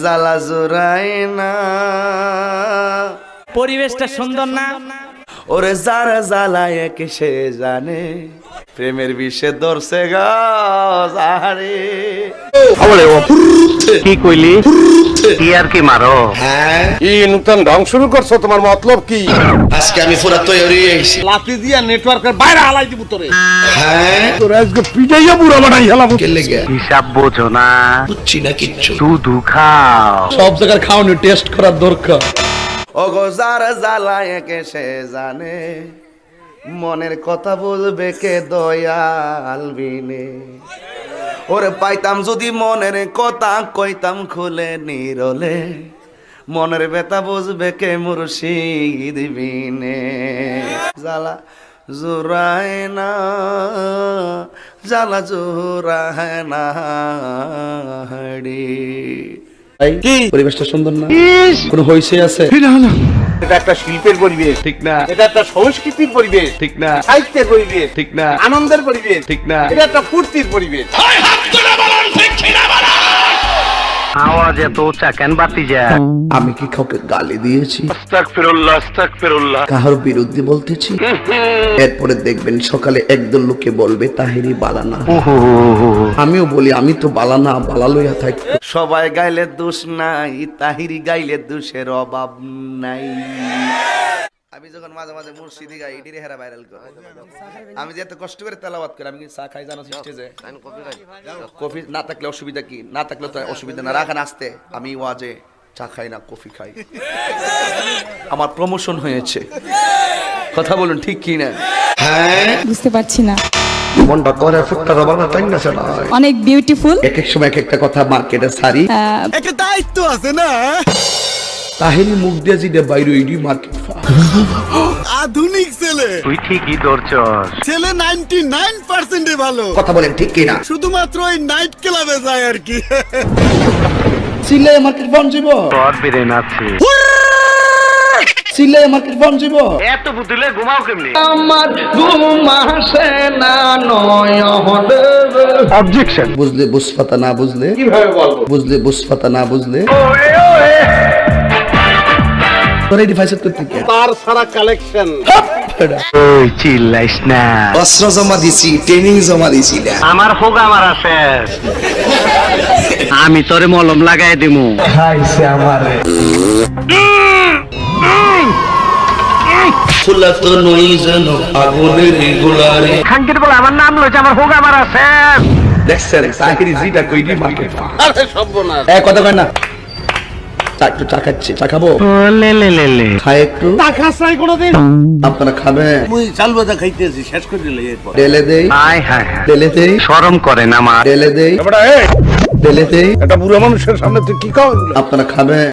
জ্বালা জোড়ায় না, পরিবেশটা সুন্দর না? ওরে যারা জ্বালায় কে সে জানে, প্রেমের বিষে ধরছে গারে। কি কইলি? কি আর কি মারো? কি নতুন ঢং শুরু করছো? তোমার মতলব কি? আজকে আমি পুরা তৈরি হয়েছি, লাঠি দিয়া নেটওয়ার্কের বাইরে হালাই দিব তোরে। হ্যাঁ তোরে আজকে পিটাইয়া বুড়া বানাই হেলাম। কে লেগে হিসাব বোঝো না, বুঝছি না কিচ্ছু। শুধু খাও। সব জায়গার খাওয়ানো টেস্ট করার দরকার। ওগো যারা জ্বালায় কে সে জানে, মনের কথা বলবে কে দয়াল বিনে। ওরে পাইতাম যদি মনের কথা, কইতাম খুলে নিরলে, মনের ব্যথা বুঝবে কে মুর্শিদ বিনে। জ্বালা জোড়ায় না, জ্বালা জোড়ায় না কি পরিবেশটা সুন্দর না? কোন হইছে আছে? এটা একটা শিল্পের পরিবেশ, ঠিক না? এটা একটা সংস্কৃতির পরিবেশ, ঠিক না? সাহিত্যের পরিবেশ, ঠিক না? আনন্দের পরিবেশ, ঠিক না? এটা একটা ফুর্তির পরিবেশ। আওয়াজ এত উঁচা কেন বাতি যায়? আমি কি কাউকে গালি দিয়েছি? আস্তাগফিরুল্লাহ, আস্তাগফিরুল্লাহ। কাহার বিরুদ্ধে বলতেছি? এরপরে দেখবেন সকালে একদল লোকে বলবে তাহিরি বালানা। আমিও বলি আমি তো বালানা, বালা লইয়া থাকি। সবাই গাইলে দোষ নাই, তাহিরি গাইলে দোষের অভাব নাই। আমি যখন মাঝে মাঝে মুর্শিদি গাই, এটির হেরা ভাইরাল করে। আমি যে এত কষ্ট করে তেলাওয়াত করি, আমি কি চা খাই জানো স্টেজে? কফি না থাকলে অসুবিধা কি? না থাকলে তো অসুবিধা না, রাখান আসতে। আমি ওয়াজে চা খাই না, কফি খাই। আমার প্রমোশন হয়েছে। কথা বলুন ঠিক কি না? হ্যাঁ, বুঝতে পারছি না। মনটা করে ফুটটা বাবা তাই না চলা। অনেক বিউটিফুল। এক এক সময় এক একটা কথা মার্কেটে সারি। একটা দায়িত্ব আছে না? তাহিরি মুখ দিয়ে জিদে বাইরে ইডি মার্কেট। আধুনিক ছেলে, তুই ঠিকই ধরছস। ছেলে 99% ভালো। কথা বলেন ঠিক কি না? শুধুমাত্র ওই নাইট ক্লাবে যায় আর কি। সিলে মার্কেট বন্ধ যাব। তোর বেরেন আছে। সিলে মার্কেট বন্ধ যাব। এত বুঝলে ঘুমাও কেমনি? আমার ঘুম আসে না নয়ন। অবজেকশন। বুঝলে বুঝপাতা না বুঝলে কিভাবে বলবো? বুঝলে বুঝপাতা না বুঝলে। তোর এই ডিভাইস করতে কি? তার সারা কালেকশন। ওই চিল্লাইস না। অস্ত্র জমা দিছি, ট্রেনিং জমা দিছি না। আমার হোক আমার আছে। আমি তোরে মলম লাগাই দিমু। খাইছে আমারে। ফুলা তো নই যেন আগুনের গোলারে। খাঙ্কির বলে আমার নাম লইছে, আমার হোক আমার আছে। দেখছেন তাহিরি জিটা কইডি মার্কেট। আরে সর্বনাশ। এক কথা কয় না। চা একটু চা খাচ্ছি, চা খাবো? লে লে লে লে। খাই একটু। তা খাস নাই কোনোদিন? আপনারা খাবেন? মুই চাল ভাজা খাইতেছি, শেষ করে দিলে এরপর। ডেলে দেই, হায় হায় হায়। ডেলে দেই, শরম করে না আমার। ডেলে দেই, এবারে ডেলে দেই। একটা বুড়ো মানুষের সামনে তুই কি খাওয়া? আপনারা খাবেন?